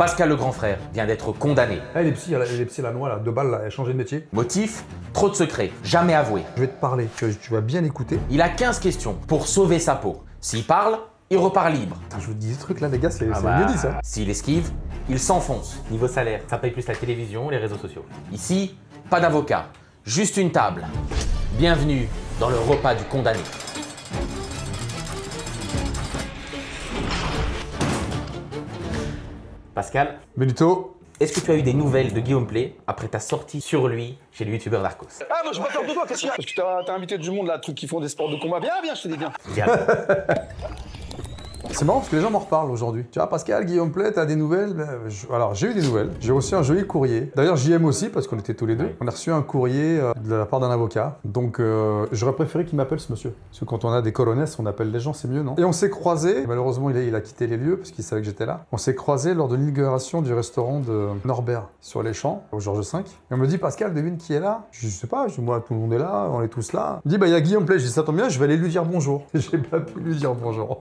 Pascal le grand frère vient d'être condamné. Eh, les psys, la noix, là, 2 balles, là, elle a changé de métier. Motif, trop de secrets, jamais avoués. Je vais te parler, tu vas bien écouter. Il a 15 questions pour sauver sa peau. S'il parle, il repart libre. Putain, je vous dis ce truc là, les gars, c'est mieux dit ça. S'il esquive, il s'enfonce. Niveau salaire, ça paye plus la télévision ou les réseaux sociaux? Ici, pas d'avocat, juste une table. Bienvenue dans le repas du condamné. Pascal, Benito. est-ce que tu as eu des nouvelles de Guillaume Play après ta sortie sur lui chez le youtubeur Narcos? Ah, moi je m'attends de toi, qu'est-ce qu'il y a? Parce que t'as invité du monde là, trucs qui font des sports de combat. Viens, viens, je te dis bien. Diable. C'est marrant parce que les gens m'en reparlent aujourd'hui. Tu vois, Pascal, Guillaume Play, t'as des nouvelles? Alors, j'ai eu des nouvelles. J'ai reçu un joli courrier. D'ailleurs, JM aussi, parce qu'on était tous les deux. Oui. On a reçu un courrier de la part d'un avocat. Donc, j'aurais préféré qu'il m'appelle ce monsieur. Parce que quand on a des colonesses, on appelle les gens, c'est mieux, non? Et on s'est croisés. Malheureusement, il a quitté les lieux parce qu'il savait que j'étais là. On s'est croisés lors de l'inauguration du restaurant de Norbert sur les Champs, au Georges V. Et on me dit, Pascal, devine qui est là? Je sais pas, je dis, moi, tout le monde est là, on est tous là. Il me dit, bah, il y a Guillaume Play. Je dis, ça tombe bien, je vais aller lui dire bonjour. J'ai pas pu lui dire bonjour.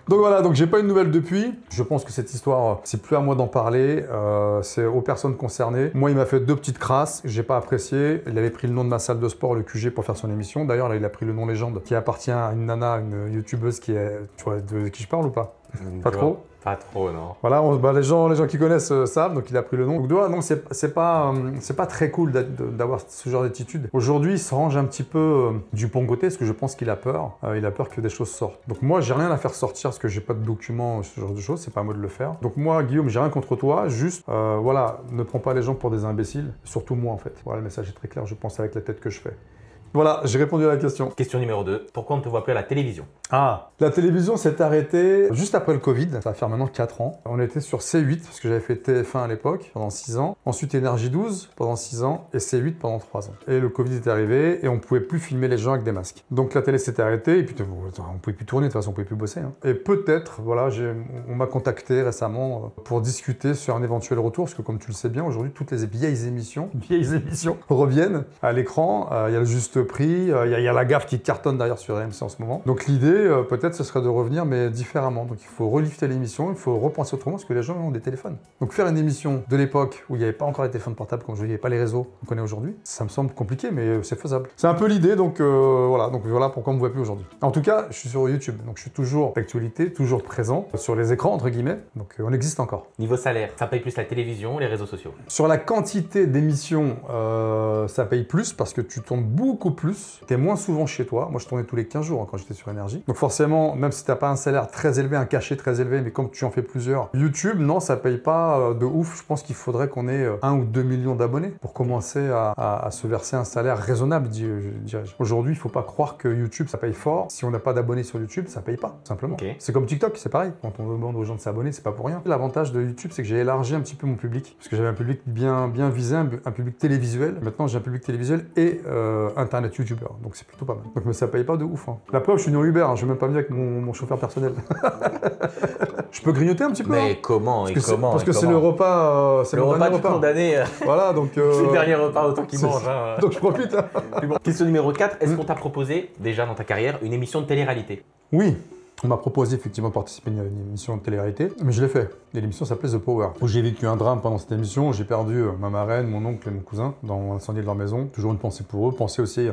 Donc voilà, donc j'ai pas eu de nouvelles depuis. Je pense que cette histoire, c'est plus à moi d'en parler, c'est aux personnes concernées. Moi, il m'a fait 2 petites crasses, j'ai pas apprécié. Il avait pris le nom de ma salle de sport, le QG, pour faire son émission. D'ailleurs, là, il a pris le nom légende qui appartient à une nana, une youtubeuse qui est... Tu vois de qui je parle ou pas? Pas trop? Pas trop, non. Voilà, les gens qui connaissent savent, donc il a pris le nom. Donc voilà, donc c'est pas très cool d'avoir ce genre d'attitude. Aujourd'hui, il se range un petit peu du bon côté, parce que je pense qu'il a peur. Il a peur que des choses sortent. Donc moi, j'ai rien à faire sortir, parce que j'ai pas de documents, ce genre de choses, c'est pas à moi de le faire. Donc moi, Guillaume, j'ai rien contre toi, juste, voilà, ne prends pas les gens pour des imbéciles, surtout moi en fait. Voilà, le message est très clair, je pense avec la tête que je fais. Voilà, j'ai répondu à la question. Question numéro 2, pourquoi on ne te voit plus à la télévision? Ah, la télévision s'est arrêtée juste après le Covid, ça va faire maintenant 4 ans. On était sur C8, parce que j'avais fait TF1 à l'époque, pendant 6 ans. Ensuite Énergie 12 pendant 6 ans, et C8 pendant 3 ans. Et le Covid est arrivé, et on pouvait plus filmer les gens avec des masques. Donc la télé s'est arrêtée, et puis on pouvait plus tourner, de toute façon on pouvait plus bosser. Hein. Et peut-être, voilà, on m'a contacté récemment pour discuter sur un éventuel retour, parce que comme tu le sais bien, aujourd'hui, toutes les vieilles émissions reviennent à l'écran. Il y a le juste prix, il y a la gaffe qui cartonne derrière sur RMC en ce moment. Donc l'idée, peut-être, ce serait de revenir, mais différemment. Donc il faut relifter l'émission, il faut repenser autrement, parce que les gens ont des téléphones. Donc faire une émission de l'époque où il n'y avait pas encore les téléphones portables, comme je dis, il n'y avait pas les réseaux qu'on connaît aujourd'hui, ça me semble compliqué, mais c'est faisable. C'est un peu l'idée, donc voilà. Donc voilà pourquoi on ne me voit plus aujourd'hui. En tout cas, je suis sur YouTube, donc je suis toujours d'actualité, toujours présent sur les écrans, entre guillemets. Donc on existe encore. Niveau salaire, ça paye plus la télévision ou les réseaux sociaux? Sur la quantité d'émissions, ça paye plus parce que tu tournes beaucoup plus, tu es moins souvent chez toi. Moi, je tournais tous les 15 jours quand j'étais sur Énergie. Donc forcément, même si tu n'as pas un salaire très élevé, un cachet très élevé, mais comme tu en fais plusieurs, YouTube, non, ça paye pas de ouf. Je pense qu'il faudrait qu'on ait 1 ou 2 millions d'abonnés pour commencer à se verser un salaire raisonnable, dirais-je. Aujourd'hui, il faut pas croire que YouTube, ça paye fort. Si on n'a pas d'abonnés sur YouTube, ça paye pas, simplement. Okay. C'est comme TikTok, c'est pareil. Quand on demande aux gens de s'abonner, c'est pas pour rien. L'avantage de YouTube, c'est que j'ai élargi un petit peu mon public, parce que j'avais un public bien visé, un public télévisuel. Maintenant, j'ai un public télévisuel et Internet YouTubeur. Donc c'est plutôt pas mal. Donc mais ça paye pas de ouf. Hein. La preuve, je suis venu en Uber, hein. Je vais même pas venir avec mon chauffeur personnel. Je peux grignoter un petit peu. Mais hein. comment Parce que c'est le repas, c'est le repas du repas. condamné. Voilà, donc. C'est le dernier repas autant qu'il mange. Hein. Donc je profite. Hein. Bon. Question numéro 4, est-ce qu'on t'a proposé, déjà dans ta carrière, une émission de télé-réalité? Oui. On m'a proposé effectivement de participer à une émission de télé-réalité, mais je l'ai fait. Et l'émission s'appelait The Power, où j'ai vécu un drame pendant cette émission. J'ai perdu ma marraine, mon oncle et mon cousin dans l'incendie de leur maison. Toujours une pensée pour eux. Pensée aussi,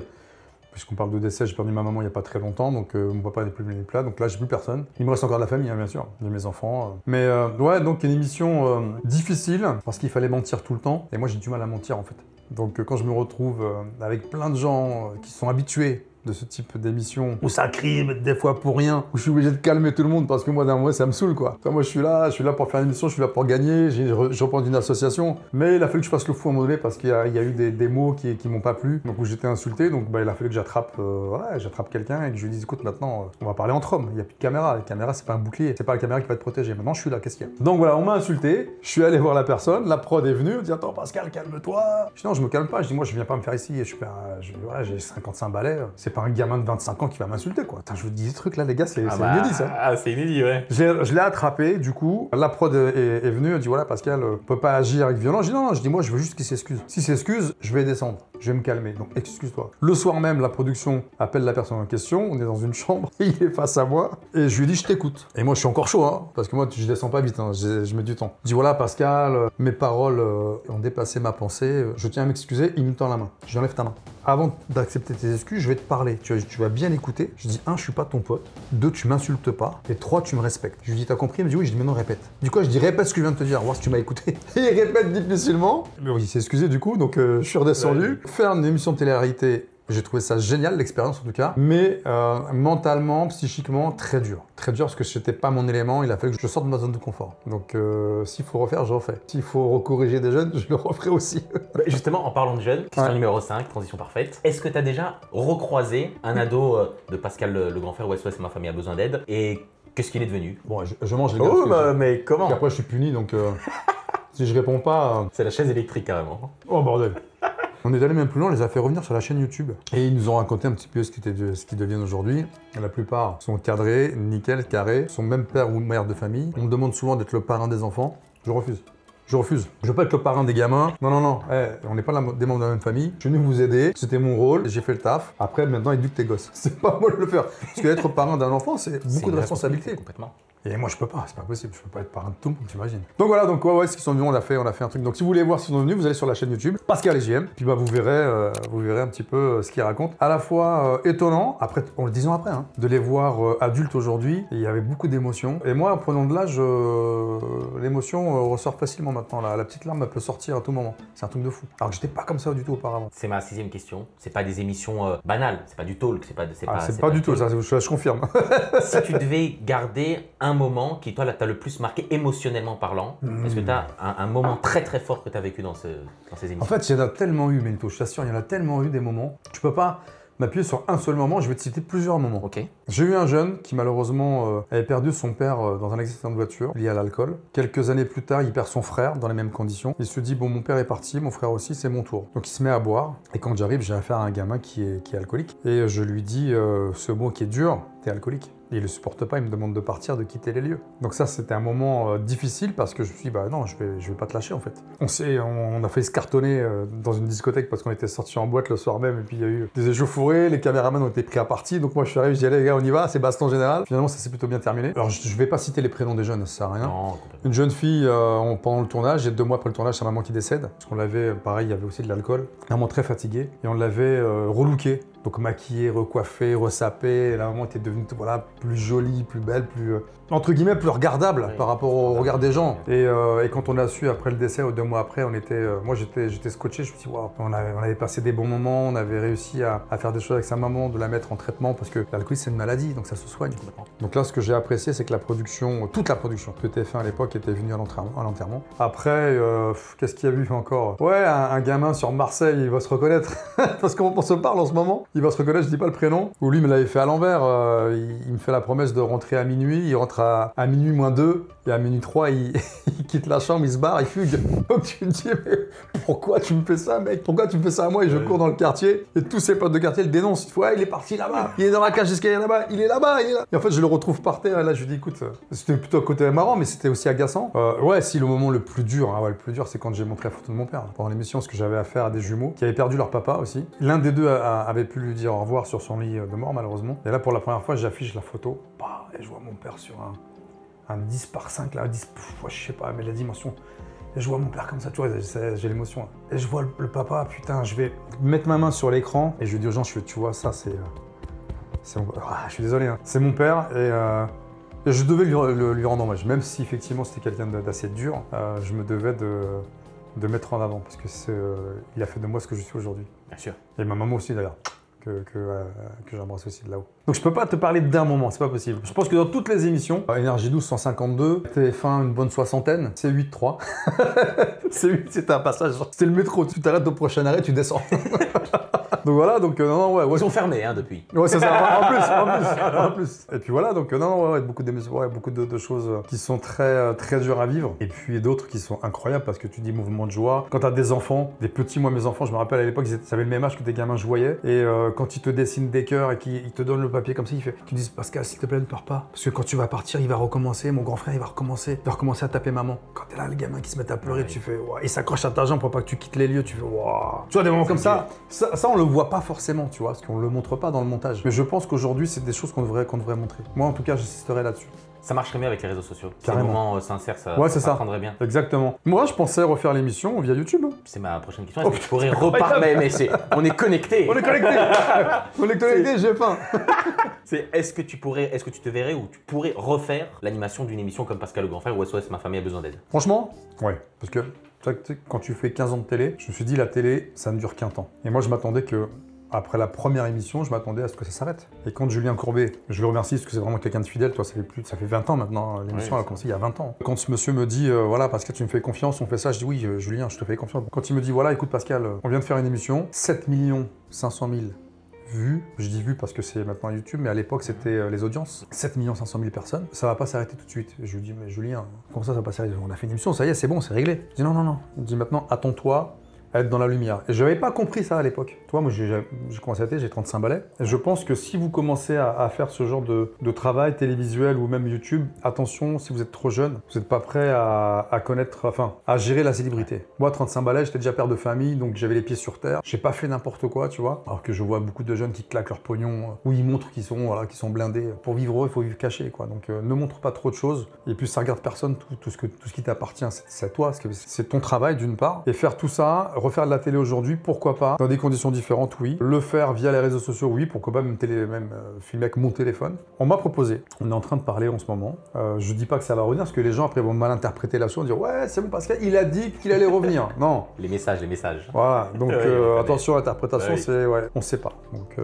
puisqu'on parle de décès, j'ai perdu ma maman il n'y a pas très longtemps, donc mon papa n'est plus les plats. Donc là, j'ai plus personne. Il me reste encore de la famille, hein, bien sûr. J'ai mes enfants. Mais ouais, donc une émission difficile, parce qu'il fallait mentir tout le temps. Et moi, j'ai du mal à mentir en fait. Donc quand je me retrouve avec plein de gens qui sont habitués de ce type d'émission où ça crie mais des fois pour rien, où je suis obligé de calmer tout le monde parce que moi d'un moment ça me saoule quoi. Enfin, moi je suis là pour faire une émission, je suis là pour gagner, je reprends d'une association, mais il a fallu que je fasse le fou à un moment donné parce qu'il y a eu des mots qui m'ont pas plu, donc où j'étais insulté, donc bah, il a fallu que j'attrape quelqu'un et que je lui dise écoute maintenant on va parler entre hommes, il n'y a plus de caméra, la caméra c'est pas un bouclier, c'est pas la caméra qui va te protéger, maintenant je suis là, qu'est-ce qu'il y a? Donc voilà, on m'a insulté, je suis allé voir la personne, la prod est venue, elle dit attends Pascal calme-toi, je dis non je me calme pas, je dis moi je viens pas me faire ici, j'ai 55 balais, c'est pas un gamin de 25 ans qui va m'insulter quoi. Putain, je vous dis des trucs là les gars, c'est inédit ça. Ah c'est inédit ouais. Je l'ai attrapé du coup, la prod est venue, elle dit voilà Pascal, on peut pas agir avec violence. Je dis non, je dis moi je veux juste qu'il s'excuse. S'il s'excuse, je vais descendre. je vais me calmer. Donc excuse-toi. Le soir même, la production appelle la personne en question, on est dans une chambre, il est face à moi, et je lui dis je t'écoute. Et moi je suis encore chaud, hein, parce que moi je descends pas vite, hein, je mets du temps. Je dis voilà Pascal, mes paroles ont dépassé ma pensée, je tiens à m'excuser, il me tend la main. Je lui enlève ta main. Avant d'accepter tes excuses, je vais te parler. Tu vas bien écouter. Je dis 1, je suis pas ton pote. 2, tu m'insultes pas. Et 3, tu me respectes. Je lui dis t'as compris? Il me dit oui. Je dis maintenant répète. Du coup, je dis répète ce que je viens de te dire, voir si tu m'as écouté. Et il répète difficilement. Mais oui, il s'est excusé du coup, donc je suis redescendu. Faire une émission de télé-réalité. J'ai trouvé ça génial, l'expérience en tout cas, mais mentalement, psychiquement, très dur. Très dur parce que c'était pas mon élément, il a fallu que je sorte de ma zone de confort. Donc s'il faut refaire, je refais. S'il faut recorriger des jeunes, je le referai aussi. Bah, justement, en parlant de jeunes, question numéro 5, transition parfaite. Est-ce que tu as déjà recroisé un ado de Pascal le grand frère ou SOS ma famille a besoin d'aide et qu'est-ce qu'il est devenu? Bon, je mange les gars. Oh, bah, mais comment? Et après, je suis puni, donc si je réponds pas... C'est la chaise électrique carrément. Oh bordel. On est allé même plus loin, on les a fait revenir sur la chaîne YouTube. Et ils nous ont raconté un petit peu ce qu'ils deviennent aujourd'hui. La plupart sont cadrés, nickel, carrés, sont même père ou mère de famille. On me demande souvent d'être le parrain des enfants. Je refuse. Je refuse. Je veux pas être le parrain des gamins. Non, non, non. On n'est pas des membres de la même famille. Je suis venu vous aider. C'était mon rôle. J'ai fait le taf. Après, maintenant, éduque tes gosses. C'est pas moi de le faire. Parce que être parrain d'un enfant, c'est beaucoup de responsabilité. Complètement. Et moi, je peux pas, c'est pas possible, je peux pas être parrain de tout le monde, t'imagines. Donc voilà, donc ouais, ce qu'ils sont venus, on a fait un truc. Donc si vous voulez voir ce qu'ils sont venus, vous allez sur la chaîne YouTube, Pascal et JM, puis bah vous verrez un petit peu ce qu'ils racontent. À la fois étonnant, après, on le 10 ans après, hein, de les voir adultes aujourd'hui, il y avait beaucoup d'émotions. Et moi, en prenant de l'âge, l'émotion ressort facilement maintenant. La petite larme, elle peut sortir à tout moment. C'est un truc de fou. Alors que j'étais pas comme ça du tout auparavant. C'est ma 6e question. C'est pas des émissions banales, c'est pas du talk, c'est pas du tout, ça, je confirme. Si tu devais garder un moment qui, toi, là, t'a le plus marqué émotionnellement parlant, est-ce que tu as un moment très très fort que tu as vécu dans ces émissions? En fait, il y en a tellement eu, Mélito, je t'assure, il y en a tellement eu des moments. Tu peux pas m'appuyer sur un seul moment, je vais te citer plusieurs moments. Ok. J'ai eu un jeune qui malheureusement avait perdu son père dans un accident de voiture lié à l'alcool. Quelques années plus tard, il perd son frère dans les mêmes conditions. Il se dit bon, mon père est parti, mon frère aussi, c'est mon tour. Donc il se met à boire. Et quand j'arrive, j'ai affaire à un gamin qui est alcoolique. Et je lui dis ce mot qui est dur, t'es alcoolique. Et il ne le supporte pas, il me demande de partir, de quitter les lieux. Donc ça, c'était un moment difficile parce que je me suis dit, bah non, je vais pas te lâcher en fait. On a failli se cartonner dans une discothèque parce qu'on était sortis en boîte le soir même et puis il y a eu des échauffourées, les caméramans ont été pris à partie. Donc moi, je suis arrivé, je dis, allez les gars, on y va, c'est baston général. Finalement, ça s'est plutôt bien terminé. Alors je vais pas citer les prénoms des jeunes, ça sert à rien. Non, une jeune fille, pendant le tournage, et 2 mois après le tournage, sa maman qui décède. Parce qu'on l'avait, pareil, il y avait aussi de l'alcool. Maman très fatiguée et on l'avait relooké. Donc maquillée, recoiffée, resapée, la maman était devenue voilà, plus jolie, plus belle, plus entre guillemets plus regardable par rapport au regard des gens. Et quand on a su après le décès, 2 mois après, on était, moi j'étais scotché, je me suis dit waouh, on avait passé des bons moments, on avait réussi à faire des choses avec sa maman, de la mettre en traitement parce que l'alcoolisme c'est une maladie, donc ça se soigne. Donc là ce que j'ai apprécié c'est que la production, toute la production de TF1 à l'époque était venue à l'enterrement. Après, qu'est-ce qu'il y a eu encore? Ouais, un gamin sur Marseille, il va se reconnaître parce qu'on se parle en ce moment. Il va se reconnaître, je dis pas le prénom, où lui me l'avait fait à l'envers. Il me fait la promesse de rentrer à minuit, il rentre à minuit moins 2, et à minuit 3, il quitte la chambre, il se barre, il fugue. Donc tu me dis, mais pourquoi tu me fais ça, mec? Pourquoi tu me fais ça à moi? Et je cours dans le quartier, et tous ses potes de quartier le dénoncent. Il faut, ouais, il est parti là-bas, il est dans la cage d'escalier là-bas, il est là-bas, il est là. Et en fait, je le retrouve par terre, et là, je lui dis, écoute, c'était plutôt un côté marrant, mais c'était aussi agaçant. Ouais, si le moment le plus dur, le plus dur, c'est quand j'ai montré la photo de mon père. Pendant l'émission, parce que j'avais affaire à des jumeaux qui avaient perdu leur papa aussi. L'un des deux avait pu lui dire au revoir sur son lit de mort, malheureusement. Et là, pour la première fois, j'affiche la photo. Et je vois mon père sur un 10 par 5, là, 10, je sais pas, mais la dimension. Et je vois mon père comme ça, tu vois, j'ai l'émotion. Et je vois le papa, putain, je vais mettre ma main sur l'écran et je lui dis aux gens, tu vois, ça, c'est je suis désolé, hein. C'est mon père et je devais lui rendre hommage. Même si, effectivement, c'était quelqu'un d'assez dur, je me devais de mettre en avant parce que il a fait de moi ce que je suis aujourd'hui. Bien sûr. Et ma maman aussi, d'ailleurs. Que j'embrasse aussi de là-haut. Donc je peux pas te parler d'un moment, c'est pas possible. Je pense que dans toutes les émissions, Énergie 12 152, TF1 une bonne 60aine, C8 3. C8 c'était un passage, c'était le métro, tu t'arrêtes au prochain arrêt, tu descends. Donc voilà, donc non, ouais. Ils ont fermé hein, depuis. Ouais, c'est ça, en plus. Et puis voilà, donc non, ouais, beaucoup d'émissions, ouais, beaucoup de choses qui sont très, très dures à vivre. Et puis d'autres qui sont incroyables parce que tu dis mouvement de joie. Quand t'as des enfants, des petits, moi mes enfants, je me rappelle à l'époque, ils avaient le même âge que des gamins, je voyais. Et quand ils te dessinent des cœurs et qu'ils te donnent le papier comme ça, tu dis Pascal, s'il te plaît, ne pleure pas. Parce que quand tu vas partir, il va recommencer, mon grand frère, il va recommencer à taper maman. Quand t'es là, les gamins qui se mettent à pleurer, tu fais wow. Il s'accroche à ta jambe pour pas que tu quittes les lieux, tu fais wow. Tu vois, des moments comme ça, on le voit pas forcément, tu vois, parce qu'on le montre pas dans le montage. Mais je pense qu'aujourd'hui, c'est des choses qu'on devrait montrer. Moi, en tout cas, j'insisterai là-dessus. Ça marcherait mieux avec les réseaux sociaux. Carrément. Ces moments sincères, ça prendrait bien. Exactement. Moi, je pensais refaire l'émission via YouTube. C'est ma prochaine question. Est-ce que tu pourrais reparler on est connectés. On est connectés, j'ai faim. Est-ce que tu te verrais ou tu pourrais refaire l'animation d'une émission comme Pascal le Grand Frère ou SOS Ma Famille a besoin d'aide? Franchement, ouais. Parce que quand tu fais 15 ans de télé, je me suis dit la télé, ça ne dure qu'un temps. Et moi, je m'attendais que après la première émission, je m'attendais à ce que ça s'arrête. Et quand Julien Courbet, je le remercie parce que c'est vraiment quelqu'un de fidèle, toi ça fait 20 ans maintenant, l'émission elle a commencé il y a 20 ans. Quand ce monsieur me dit, voilà Pascal tu me fais confiance, on fait ça, je dis oui Julien, je te fais confiance. Quand il me dit, voilà écoute Pascal, on vient de faire une émission, 7 500 000 vues, je dis vues parce que c'est maintenant YouTube, mais à l'époque c'était les audiences, 7 500 000 personnes, ça va pas s'arrêter tout de suite. Et je lui dis, mais Julien, comment ça va pas s'arrêter? On a fait une émission, ça y est, c'est bon, c'est réglé. Je dis non. Il me dit maintenant, attends-toi à être dans la lumière. Et je n'avais pas compris ça à l'époque. Toi, moi, j'ai commencé à télé, j'ai 35 balais. Et je pense que si vous commencez à faire ce genre de travail télévisuel ou même YouTube, attention, si vous êtes trop jeune, vous n'êtes pas prêt à connaître, enfin, à gérer la célébrité. Moi, 35 balais, j'étais déjà père de famille, donc j'avais les pieds sur terre. J'ai pas fait n'importe quoi, tu vois. Alors que je vois beaucoup de jeunes qui claquent leur pognon, où ils montrent qu'ils sont blindés. Pour vivre eux, il faut vivre caché, quoi. Donc, ne montre pas trop de choses. Et puis, ça regarde personne, tout ce qui t'appartient, c'est à toi, c'est ton travail d'une part. Et faire tout ça, refaire de la télé aujourd'hui, pourquoi pas, dans des conditions différentes, oui. Le faire via les réseaux sociaux, oui, pourquoi pas, même filmer avec mon téléphone. On m'a proposé, on est en train de parler en ce moment, je dis pas que ça va revenir, parce que les gens après vont mal interpréter la chose, dire ouais, c'est bon Pascal, il a dit qu'il allait revenir. Non. Les messages. Voilà, donc attention à l'interprétation, c'est, ouais, on sait pas. Donc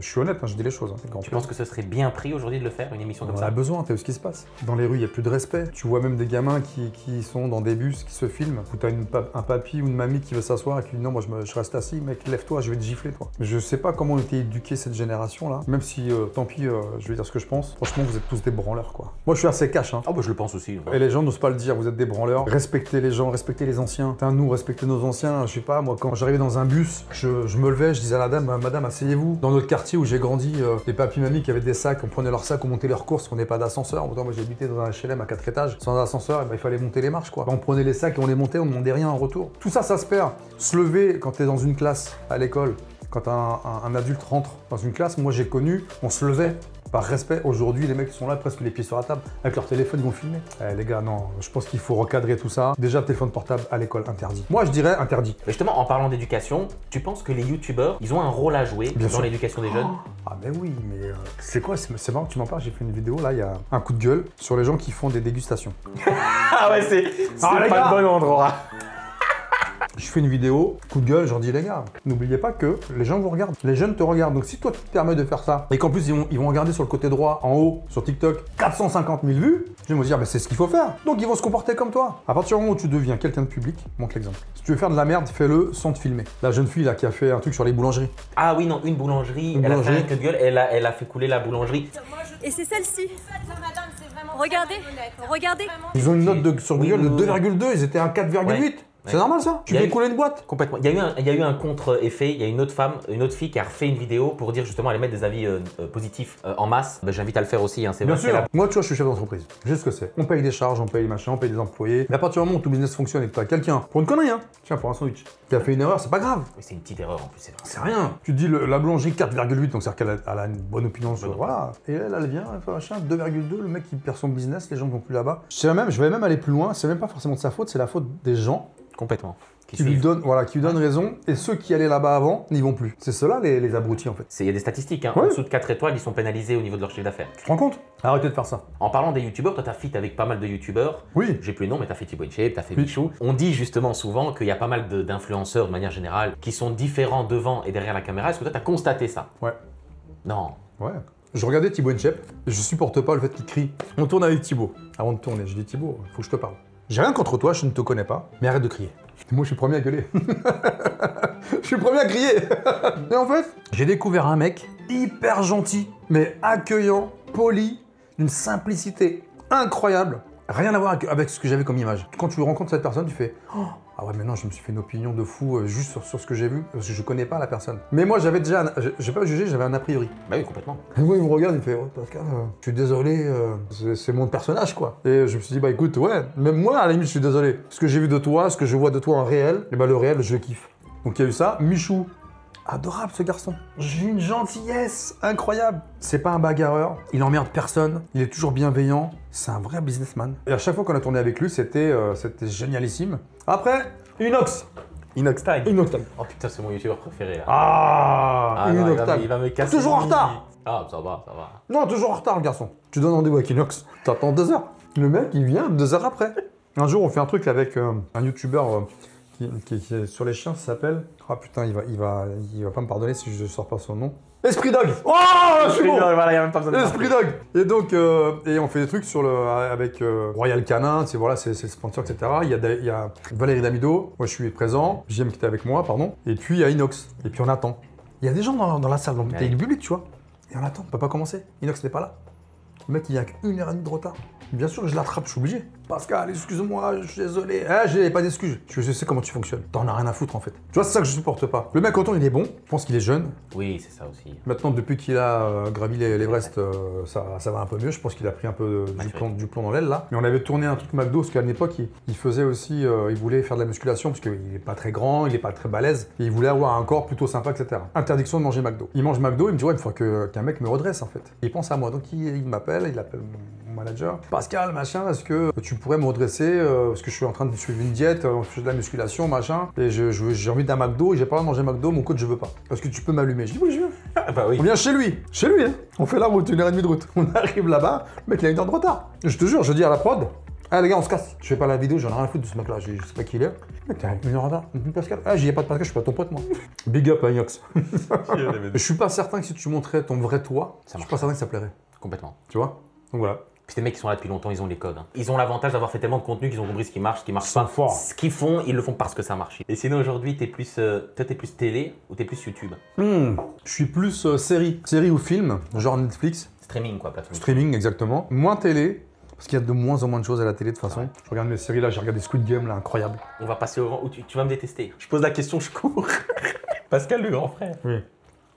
je suis honnête, hein, je dis les choses. Hein, tu penses que ce serait bien pris aujourd'hui de le faire, une émission comme ça? On a besoin, t'as vu ce qui se passe. Dans les rues, il n'y a plus de respect. Tu vois même des gamins qui sont dans des bus, qui se filment, où t'as un papy ou une mamie qui veut s'asseoir et qui dit non, moi je reste assis, mec, lève-toi, je vais te gifler, toi. Je sais pas comment on était éduqué cette génération-là, même si, tant pis, je vais dire ce que je pense. Franchement, vous êtes tous des branleurs, quoi. Moi, je suis assez cash, hein. Ah, bah, je le pense aussi. Ouais. Et les gens n'osent pas le dire, vous êtes des branleurs. Respectez les gens, respectez les anciens. Nous, respectez nos anciens. Je sais pas, moi, quand j'arrivais dans un bus, je me levais, je disais à la dame, madame, asseyez-vous. Dans notre quartier où j'ai grandi, les papis mamies qui avaient des sacs, on prenait leurs sacs, on montait leurs courses, on n'est pas d'ascenseur. Moi, j'habitais dans un HLM à 4 étages, sans ascenseur, et il fallait monter les marches, quoi. On prenait les sacs et on les montait, on ne demandait rien en retour. Tout ça, ça se perd. Se lever quand t'es dans une classe à l'école, quand un adulte rentre dans une classe, moi j'ai connu, on se levait par respect. Aujourd'hui, les mecs qui sont là, presque les pieds sur la table, avec leur téléphone, ils vont filmer. Les gars, non, je pense qu'il faut recadrer tout ça. Déjà, téléphone portable à l'école, interdit. Moi, je dirais interdit. Mais justement, en parlant d'éducation, tu penses que les youtubeurs, ils ont un rôle à jouer dans l'éducation des jeunes? Ah mais oui, mais c'est quoi? C'est marrant que tu m'en parles, j'ai fait une vidéo, là, il y a un coup de gueule sur les gens qui font des dégustations. Ah ouais, c'est pas le bon endroit. Je fais une vidéo, coup de gueule, j'en dis les gars, n'oubliez pas que les gens vous regardent, les jeunes te regardent. Donc si toi tu te permets de faire ça, et qu'en plus ils vont regarder sur le côté droit, en haut, sur TikTok, 450 000 vues, je vais me dire, bah, c'est ce qu'il faut faire. Donc ils vont se comporter comme toi. À partir du moment où tu deviens quelqu'un de public, montre l'exemple. Si tu veux faire de la merde, fais-le sans te filmer. La jeune fille là qui a fait un truc sur les boulangeries. Ah oui, non, une boulangerie, elle a fait un coup de gueule, elle a fait couler la boulangerie. Et c'est celle-ci. Regardez. Ils ont une note sur Google de 2,2, ils étaient à 4,8. Ouais. C'est normal ça? Tu fais couler une boîte? Complètement. Il y a eu un contre-effet. Il y a une autre fille qui a refait une vidéo pour dire justement, elle mettre des avis positifs en masse. Ben, j'invite à le faire aussi. Hein, c'est bien sûr. Moi, tu vois, je suis chef d'entreprise. Je sais ce que c'est. On paye des charges, on paye des machins, on paye des employés. Mais à partir du moment où tout business fonctionne et que tu as quelqu'un, pour une connerie, hein, tiens, pour un sandwich, qui a fait une erreur, c'est pas grave. Mais c'est une petite erreur en plus, c'est vrai. C'est rien. Tu te dis la boulangerie 4,8, donc c'est-à-dire qu'elle a une bonne opinion sur. Voilà. Et elle vient, elle fait machin, 2,2, le mec qui perd son business, les gens ne vont plus là-bas. Je vais même aller plus loin, c'est même pas forcément de sa faute, c'est la faute des gens. Complètement. Qui lui donnent raison, et ceux qui allaient là-bas avant n'y vont plus. C'est ceux-là les abrutis en fait. Il y a des statistiques, hein. Ouais. En dessous de 4 étoiles, ils sont pénalisés au niveau de leur chiffre d'affaires. Tu te rends compte? Arrêtez de faire ça. En parlant des youtubeurs, toi t'as fit avec pas mal de youtubeurs. Oui. J'ai plus le nom, mais t'as fait Thibaut InShape, t'as fait Michou. On dit justement souvent qu'il y a pas mal d'influenceurs de manière générale qui sont différents devant et derrière la caméra. Est-ce que toi t'as constaté ça? Ouais. Non. Ouais. Je regardais Thibaut InShape, et je supporte pas le fait qu'il crie. On tourne avec Thibaut. Avant de tourner, je dis Thibaut, faut que je te parle. J'ai rien contre toi, je ne te connais pas, mais arrête de crier. Moi, je suis le premier à gueuler. Je suis le premier à crier. Et en fait, j'ai découvert un mec hyper gentil, mais accueillant, poli, d'une simplicité incroyable. Rien à voir avec ce que j'avais comme image. Quand tu rencontres cette personne, tu fais oh, ah ouais, maintenant je me suis fait une opinion de fou juste sur ce que j'ai vu, parce que je connais pas la personne. Mais moi j'avais déjà, j'ai pas jugé, j'avais un a priori. Bah oui, complètement. Et moi il me regarde, il me fait ouais, Pascal, je suis désolé, c'est mon personnage quoi. Et je me suis dit bah écoute, ouais, même moi à la limite je suis désolé. Ce que j'ai vu de toi, ce que je vois de toi en réel, et bah le réel je le kiffe. Donc il y a eu ça. Michou, adorable ce garçon. J'ai une gentillesse incroyable. C'est pas un bagarreur, il emmerde personne, il est toujours bienveillant, c'est un vrai businessman. Et à chaque fois qu'on a tourné avec lui, c'était génialissime. Après, Inox. Inox Tag. Inox Tag. Oh putain, c'est mon youtubeur préféré là. Ah, non, Inox Tag. il va me casser. Toujours en retard. Ah, ça va, ça va. Non, toujours en retard le garçon. Tu donnes rendez-vous avec Inox, t'attends 2 heures. Le mec, il vient 2 heures après. Un jour, on fait un truc avec un youtubeur qui est sur les chiens, ça s'appelle... Ah putain, il va pas me pardonner si je sors pas son nom. Esprit Dog. Oh, je suis bon. Voilà, y a même pas besoin de Esprit Dog. Et donc, et on fait des trucs sur avec Royal Canin, c'est voilà, c'est le sponsor, etc. Il y a Valérie Damido, moi je suis présent, JM qui était avec moi, pardon. Et puis il y a Inox. Et puis on attend. Il y a des gens dans la salle, donc il y a du public, tu vois. Et on attend, on peut pas commencer. Inox n'est pas là. Le mec, il vient avec 1h30 de retard. Bien sûr, je l'attrape, je suis obligé. Pascal, excuse-moi, je suis désolé. Eh, j'ai pas d'excuses. Je sais comment tu fonctionnes. T'en as rien à foutre en fait. Tu vois, c'est ça que je supporte pas. Le mec, autant il est bon, je pense qu'il est jeune. Oui, c'est ça aussi. Maintenant, depuis qu'il a gravi l'Everest, ça va un peu mieux. Je pense qu'il a pris un peu du plomb dans l'aile là. Mais on avait tourné un truc McDo, parce qu'à l'époque, il faisait aussi, il voulait faire de la musculation, parce qu'il est pas très grand, il est pas très balèze. Et il voulait avoir un corps plutôt sympa, etc. Interdiction de manger McDo. Il mange McDo, il me dit ouais, il faut qu'un mec me redresse en fait. Il pense à moi, donc il m'appelle, il appelle mon manager. Pascal, machin, est-ce que tu pourrais me redresser parce que je suis en train de suivre une diète, je fais de la musculation, machin, et j'ai envie d'un McDo, et j'ai pas envie de manger McDo, mon coach je veux pas. Est-ce que tu peux m'allumer? Je dis oui, je viens. Bah oui. On vient chez lui, hein. On fait la route, 1h30 de route. On arrive là-bas, le mec il a 1 heure de retard. Je te jure, je dis à la prod, ah les gars, on se casse. Je fais pas la vidéo, j'en ai rien à foutre de ce mec-là, je sais pas qui il est. Mec, t'as 1 heure de retard. Pascal. Ah, j'y ai pas de Pascal, je suis pas ton pote moi. Big up à Inox. Je suis pas certain que si tu montrais ton vrai toi, je suis pas certain que ça plairait. Complètement. Tu vois? Donc voilà. Puis les mecs qui sont là depuis longtemps, ils ont les codes. Hein. Ils ont l'avantage d'avoir fait tellement de contenu qu'ils ont compris ce qui marche, ce qui marche pas. Forts. Ce qu'ils font, ils le font parce que ça marche. Et sinon aujourd'hui, t'es plus télé ou t'es plus YouTube? Je suis plus série ou film, genre Netflix. Streaming quoi, plateforme. Streaming, exactement. Moins télé, parce qu'il y a de moins en moins de choses à la télé de toute façon. Je regarde mes séries là, j'ai regardé Squid Game là, incroyable. On va passer au rang où tu vas me détester. Je pose la question, je cours. Pascal, le grand frère. Oui.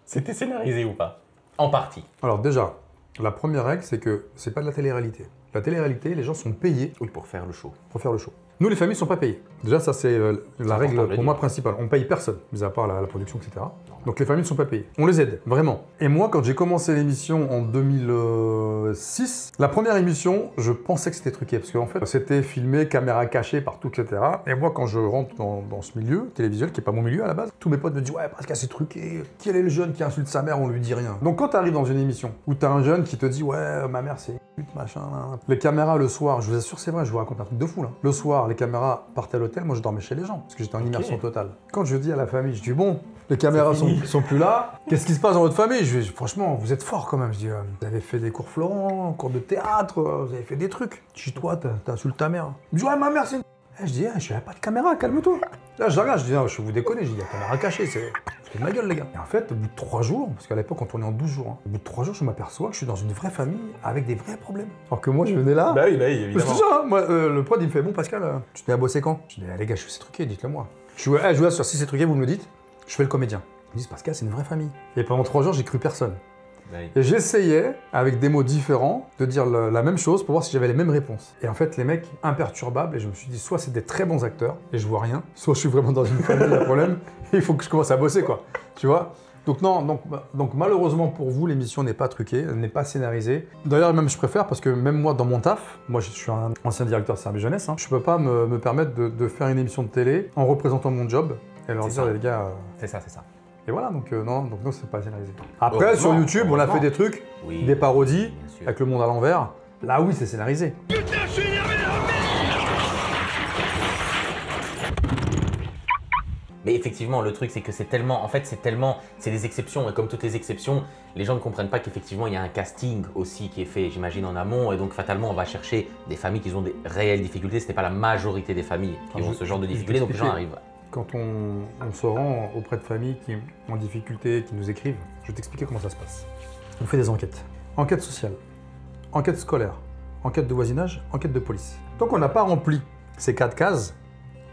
C'était scénarisé ou pas? En partie. Alors déjà, la première règle, c'est que c'est pas de la télé-réalité. La télé-réalité, les gens sont payés Oui, pour faire le show. pour faire le show. Nous, les familles, sont pas payées. Déjà, ça, c'est la règle important de le pour moi dire. principale. On paye personne, mis à part la production, etc. Donc les familles ne sont pas payées. On les aide, vraiment. Et moi, quand j'ai commencé l'émission en 2006, la première émission, je pensais que c'était truqué. Parce qu'en fait, c'était filmé, caméra cachée partout, etc. Et moi, quand je rentre dans ce milieu télévisuel, qui n'est pas mon milieu à la base, tous mes potes me disent « Ouais, Pascal, c'est truqué. Quel est le jeune qui insulte sa mère? On lui dit rien. » Donc quand tu arrives dans une émission où tu as un jeune qui te dit « Ouais, ma mère, c'est une pute, machin. » Les caméras, le soir, je vous assure, c'est vrai, je vous raconte un truc de fou, là. Le soir, les caméras partaient à l'hôtel, moi, je dormais chez les gens. Parce que j'étais en immersion totale. Quand je dis à la famille, je dis « Bon, les caméras sont plus là. Qu'est-ce qui se passe dans votre famille? » Je dis, franchement, vous êtes forts quand même. Je dis, vous avez fait des cours Florent, cours de théâtre, vous avez fait des trucs. Je dis, toi, t'insultes ta mère. Il me dit, ouais, ma mère, c'est une... Je dis, je n'avais pas de caméra, calme-toi. Là, je regarde, je dis, non, je vous déconne. Je dis, il y a caméra cachée, c'est de ma gueule, les gars. Et en fait, au bout de 3 jours, parce qu'à l'époque, on tournait en 12 jours, hein, au bout de 3 jours, je m'aperçois que je suis dans une vraie famille avec des vrais problèmes. Alors que moi, je venais là. Bah oui, Je évidemment. te jure, hein, moi, le prod, il me fait, bon, Pascal, tu t'es à bosser quand? Je dis, les gars, je fais ces truqués, dites-le moi. Je vous assure, si c'est truqué, vous me le dites, je fais le comédien. Ils me disent, Pascal, c'est une vraie famille. Et pendant 3 jours, j'ai cru personne. Bah oui. Et j'essayais, avec des mots différents, de dire la même chose pour voir si j'avais les mêmes réponses. Et en fait, les mecs, imperturbables, et je me suis dit, soit c'est des très bons acteurs, et je vois rien, soit je suis vraiment dans une famille, il y a problème, et il faut que je commence à bosser, quoi. Tu vois? Donc non, donc malheureusement pour vous, l'émission n'est pas truquée, elle n'est pas scénarisée. D'ailleurs, même je préfère, parce que même moi, dans mon taf, moi je suis un ancien directeur de service jeunesse, hein, je peux pas me permettre de faire une émission de télé en représentant mon job, et leur C'est dire, ça. les gars... C'est ça, c'est ça. Et voilà, donc non, c'est pas scénarisé. Après, sur Heureusement, YouTube, on a fait des trucs, Oui. des parodies, Bien sûr. avec le monde à l'envers. Là, oui, c'est scénarisé. Mais effectivement, le truc, c'est que c'est tellement, en fait, c'est des exceptions. Et comme toutes les exceptions, les gens ne comprennent pas qu'effectivement, il y a un casting aussi qui est fait, j'imagine, en amont. Et donc, fatalement, on va chercher des familles qui ont des réelles difficultés. Ce n'est pas la majorité des familles qui ont ce genre de difficultés. Donc, les gens arrivent quand on se rend auprès de familles qui sont en difficulté, qui nous écrivent, je vais t'expliquer comment ça se passe. On fait des enquêtes. Enquête sociale, enquête scolaire, enquête de voisinage, enquête de police. Tant qu'on n'a pas rempli ces 4 cases,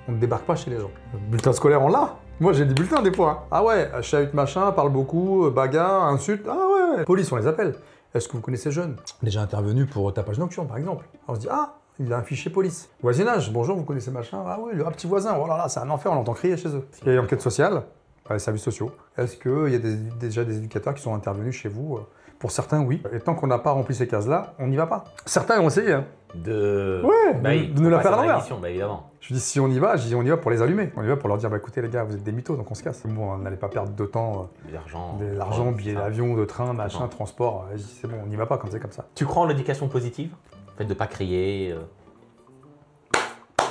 on ne débarque pas chez les gens. Le bulletin scolaire, on l'a. Moi, j'ai des bulletins des fois. Hein. Ah ouais, chahut machin, parle beaucoup, bagarre, insulte. Ah ouais, police, on les appelle. Est-ce que vous connaissez jeune? Déjà intervenu pour tapage nocturne, par exemple. On se dit, ah, il a un fichier police. Voisinage, bonjour, vous connaissez machin? Ah ouais, le petit voisin, oh là là, c'est un enfer, on l'entend crier chez eux. Et enquête sociale, les services sociaux. Est-ce qu'il y a déjà des éducateurs qui sont intervenus chez vous? Pour certains, oui. Et tant qu'on n'a pas rempli ces cases-là, on n'y va pas. Certains ont essayé, hein. Oui, de nous la faire à l'envers. Bah évidemment. Je dis, si on y va, je dis, on y va pour les allumer. On y va pour leur dire, bah écoutez les gars, vous êtes des mythos, donc on se casse. Bon, on n'allait pas perdre de temps. L'argent, billets d'avion, de train, machin, transport. Je dis, c'est bon, on n'y va pas quand c'est comme ça. Tu crois en l'éducation positive? Le fait de pas crier.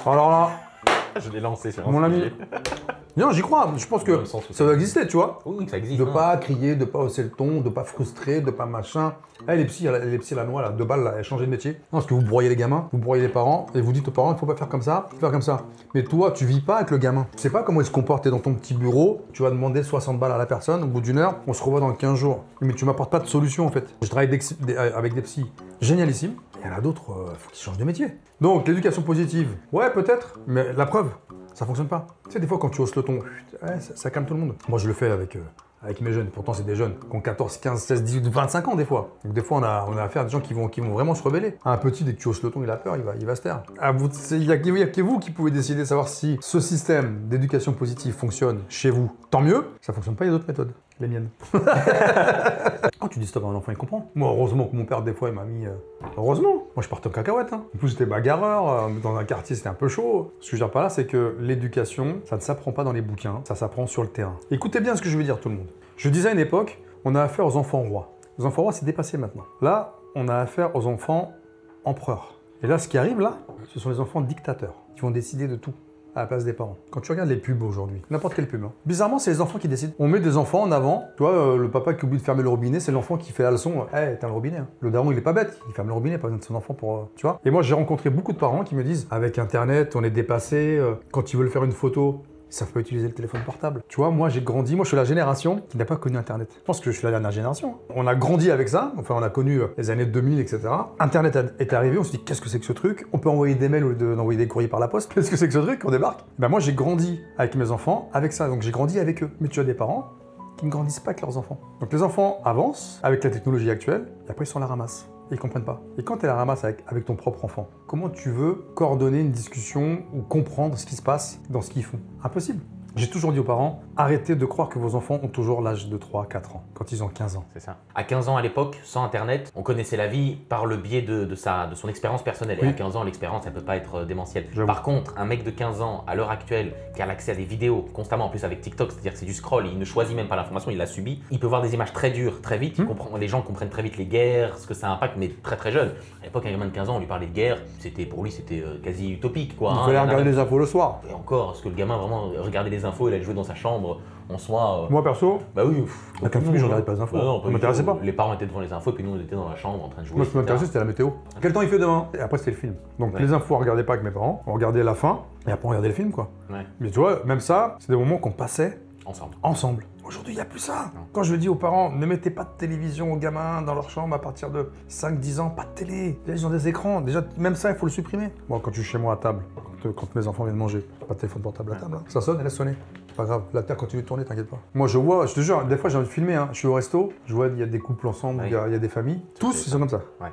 Alors là, je l'ai lancé sur mon ami. Non, j'y crois. Je pense que ça doit exister, tu vois. Oui, ça existe. De pas crier, de pas hausser le ton, de pas frustrer, de pas machin. Les psys, la noix, là, 2 balles, là, elle changé de métier. Non, parce que vous broyez les gamins, vous broyez les parents, et vous dites aux parents, il faut pas faire comme ça, il faut faire comme ça. Mais toi, tu vis pas avec le gamin. Tu sais pas comment il se comporte, t'es dans ton petit bureau, tu vas demander 60 balles à la personne, au bout d'une heure, on se revoit dans 15 jours. Mais tu m'apportes pas de solution, en fait. Je travaille avec des psys génialissimes. Il y en a d'autres, faut qu'ils changent de métier. Donc, l'éducation positive, ouais, peut-être, mais la preuve, ça fonctionne pas. Tu sais, des fois, quand tu hausses le ton, ouais, ça calme tout le monde. Moi, je le fais avec mes jeunes. Pourtant, c'est des jeunes qui ont 14, 15, 16, 18, 25 ans, des fois. Donc, des fois, on a affaire à des gens qui vont vraiment se rebeller. Un petit, dès que tu hausses le ton, il a peur, il va se taire. Il n'y a que vous qui pouvez décider de savoir si ce système d'éducation positive fonctionne chez vous. Tant mieux. Ça fonctionne pas, il y a d'autres méthodes. Les miennes. Quand tu dis stop à un enfant, il comprend. Moi, heureusement que mon père, des fois, il m'a mis... Heureusement. Moi, je partais en cacahuète. Hein. En plus, j'étais bagarreur. Dans un quartier, c'était un peu chaud. Ce que je veux dire par là, c'est que l'éducation, ça ne s'apprend pas dans les bouquins. Ça s'apprend sur le terrain. Écoutez bien ce que je veux dire, tout le monde. Je disais à une époque, on a affaire aux enfants rois. Les enfants rois, c'est dépassé maintenant. Là, on a affaire aux enfants empereurs. Et là, ce qui arrive, là, ce sont les enfants dictateurs qui vont décider de tout à la place des parents. Quand tu regardes les pubs aujourd'hui, n'importe quelle pub, hein, bizarrement, c'est les enfants qui décident. On met des enfants en avant. Tu vois, le papa qui oublie de fermer le robinet, c'est l'enfant qui fait la leçon. T'as le robinet. Hein. Le daron, il est pas bête. Il ferme le robinet, pas besoin de son enfant pour... tu vois. Et moi, j'ai rencontré beaucoup de parents qui me disent, avec Internet, on est dépassé. Quand ils veulent faire une photo, ils savent pas utiliser le téléphone portable. Tu vois, moi j'ai grandi, moi je suis la génération qui n'a pas connu Internet. Je pense que je suis la dernière génération. On a grandi avec ça, enfin on a connu les années 2000, etc. Internet est arrivé, on se dit qu'est-ce que c'est que ce truc? On peut envoyer des mails ou d'envoyer des courriers par la poste. Qu'est-ce que c'est que ce truc? On débarque. Ben moi j'ai grandi avec mes enfants avec ça, donc j'ai grandi avec eux. Mais tu as des parents qui ne grandissent pas avec leurs enfants. Donc les enfants avancent avec la technologie actuelle et après ils s'en la ramassent. Ils comprennent pas. Et quand tu la ramasses avec ton propre enfant, comment tu veux coordonner une discussion ou comprendre ce qui se passe dans ce qu'ils font? Impossible. J'ai toujours dit aux parents, arrêtez de croire que vos enfants ont toujours l'âge de 3-4 ans, quand ils ont 15 ans. C'est ça. À 15 ans à l'époque, sans Internet, on connaissait la vie par le biais de son expérience personnelle. Oui. Et à 15 ans, l'expérience, elle peut pas être démentielle. J'avoue. Par contre, un mec de 15 ans, à l'heure actuelle, qui a l'accès à des vidéos constamment, en plus avec TikTok, c'est-à-dire que c'est du scroll, il ne choisit même pas l'information, il la subit. Il peut voir des images très dures, très vite. Les gens comprennent très vite les guerres, ce que ça impacte, mais très très jeune. À l'époque, un gamin de 15 ans, on lui parlait de guerre, pour lui, c'était quasi utopique, quoi. Il fallait regarder les infos le soir. Et encore, est-ce que le gamin vraiment regardait les infos, il allait jouer dans sa chambre en soi Moi perso, bah oui. avec un film, je regardais pas les infos. Bah non, ça m'intéressait pas. Les parents étaient devant les infos et puis nous on était dans la chambre en train de jouer. Moi, ce qui m'intéressait, c'était la météo. Quel temps il fait demain? Et après, c'était le film. Donc, les infos, on regardait pas avec mes parents. On regardait la fin et après, on regardait le film, quoi. Ouais. Mais tu vois, même ça, c'est des moments qu'on passait Ensemble. Aujourd'hui, il n'y a plus ça. Non. Quand je dis aux parents, ne mettez pas de télévision aux gamins dans leur chambre à partir de 5-10 ans, pas de télé. Déjà, ils ont des écrans. Déjà, même ça, il faut le supprimer. Moi, quand je suis chez moi à table, quand mes enfants viennent manger, pas de téléphone portable à table. Hein. Ça sonne, elle laisse sonner. C'est pas grave, la terre continue de tourner, t'inquiète pas. Moi, je vois, je te jure, des fois, j'ai envie de filmer. Hein. Je suis au resto, je vois, il y a des couples ensemble, il y a des familles. Tous, ils sont comme ça. Ouais.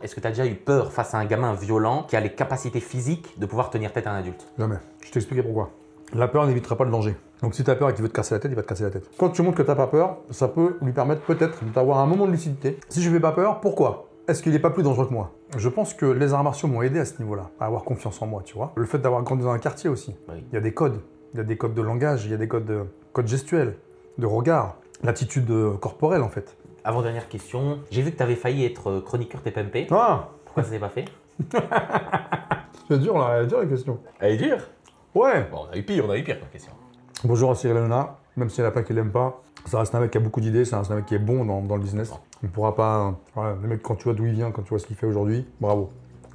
Est-ce que tu as déjà eu peur face à un gamin violent qui a les capacités physiques de pouvoir tenir tête à un adulte? Jamais. Je t'expliquerai pourquoi. La peur n'évitera pas le danger. Donc si tu as peur et qu'il veut te casser la tête, il va te casser la tête. Quand tu montres que tu n'as pas peur, ça peut lui permettre peut-être d'avoir un moment de lucidité. Si je n'ai pas peur, pourquoi? Est-ce qu'il n'est pas plus dangereux que moi? Je pense que les arts martiaux m'ont aidé à ce niveau-là, à avoir confiance en moi, tu vois. Le fait d'avoir grandi dans un quartier aussi. Oui. Il y a des codes. Il y a des codes de langage, il y a des codes gestuels, de regard, l'attitude corporelle en fait. Avant-dernière question, j'ai vu que tu avais failli être chroniqueur TPMP. Ah, Pourquoi ça s'est pas fait? c'est dur là, elle est dure la question. Elle est dure. Ouais. Bon, on a eu pire comme question. Bonjour à Cyril Hanouna, même s'il y en a pas qui l'aiment pas, ça reste un mec qui a beaucoup d'idées, ça reste un mec qui est bon dans le business. On ne pourra pas... Voilà, le mec, quand tu vois d'où il vient, quand tu vois ce qu'il fait aujourd'hui, bravo.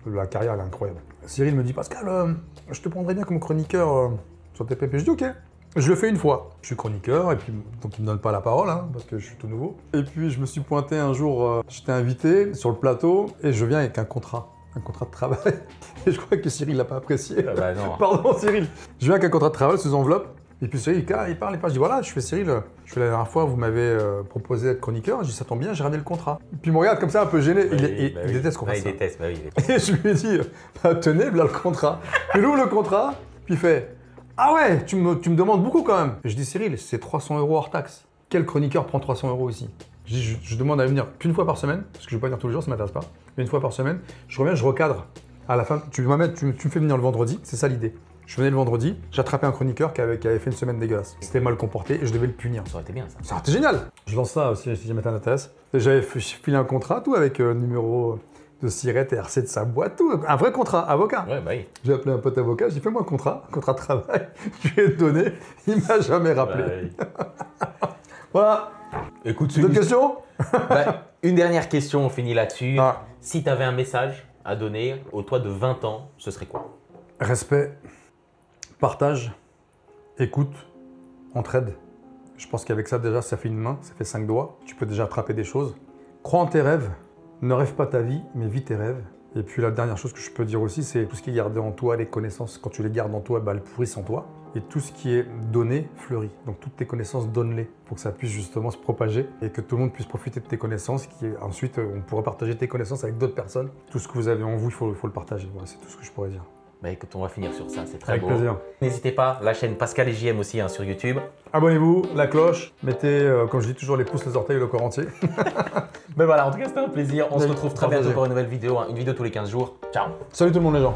La carrière, elle est incroyable. Cyril me dit, Pascal, je te prendrais bien comme chroniqueur sur TPP. Je dis ok. Je le fais une fois. Je suis chroniqueur et puis donc il me donne pas la parole hein, parce que je suis tout nouveau. Et puis je me suis pointé un jour, j'étais invité sur le plateau et je viens avec un contrat de travail. Et je crois que Cyril l'a pas apprécié. Ah bah non. Pardon Cyril. Je viens avec un contrat de travail sous enveloppe. Et puis Cyril, il parle. Je dis voilà, je fais Cyril, la dernière fois vous m'avez proposé d'être chroniqueur. Je dis ça tombe bien, j'ai ramené le contrat. Et puis il me regarde comme ça un peu gêné. Il déteste qu'on fasse ça. Il déteste, bah oui. Et je lui ai dit, bah, tenez, là le contrat. Il ouvre le contrat, puis il fait ah ouais, tu me demandes beaucoup quand même. Et je dis Cyril, c'est 300 € hors taxe. Quel chroniqueur prend 300 € ici? Je dis je demande à venir qu'une fois par semaine, parce que je ne vais pas venir tous les jours, ça ne m'intéresse pas. Mais une fois par semaine, je reviens, je recadre. À la fin, tu me fais venir le vendredi, c'est ça l'idée. Je venais le vendredi, j'attrapais un chroniqueur qui avait fait une semaine dégueulasse. C'était mal comporté et je devais le punir. Ça aurait été bien ça. Ça aurait été génial. Je lance ça aussi si jamais t'intéresse. J'avais filé un contrat, tout avec numéro de SIRET, RC de sa boîte, tout. Un vrai contrat, avocat. Ouais, bah oui. J'ai appelé un pote avocat, j'ai dit fais-moi un contrat de travail. Je lui ai donné, il m'a jamais rappelé. Bah, oui. Voilà. Écoute, D'autres questions? Bah, une dernière question, on finit là-dessus. Ah. Si tu avais un message à donner au toi de 20 ans, ce serait quoi? Respect, partage, écoute, entraide. Je pense qu'avec ça, déjà, ça fait une main, ça fait 5 doigts. Tu peux déjà attraper des choses. Crois en tes rêves. Ne rêve pas ta vie, mais vis tes rêves. Et puis la dernière chose que je peux dire aussi, c'est tout ce qui est gardé en toi, les connaissances, quand tu les gardes en toi, bah, elles pourrissent en toi. Et tout ce qui est donné fleurit. Donc toutes tes connaissances, donne-les pour que ça puisse justement se propager et que tout le monde puisse profiter de tes connaissances. Ensuite, on pourra partager tes connaissances avec d'autres personnes. Tout ce que vous avez en vous, il faut le partager. Voilà, c'est tout ce que je pourrais dire. Bah écoute, on va finir sur ça, c'est très Avec beau. plaisir. N'hésitez pas, la chaîne Pascal et JM aussi sur YouTube. Abonnez-vous, la cloche, mettez, comme je dis toujours, les pouces, les orteils et le corps entier. Ben voilà, en tout cas c'était un plaisir. On se retrouve très bientôt Partagez. pour une nouvelle vidéo, une vidéo tous les 15 jours. Ciao. Salut tout le monde les gens.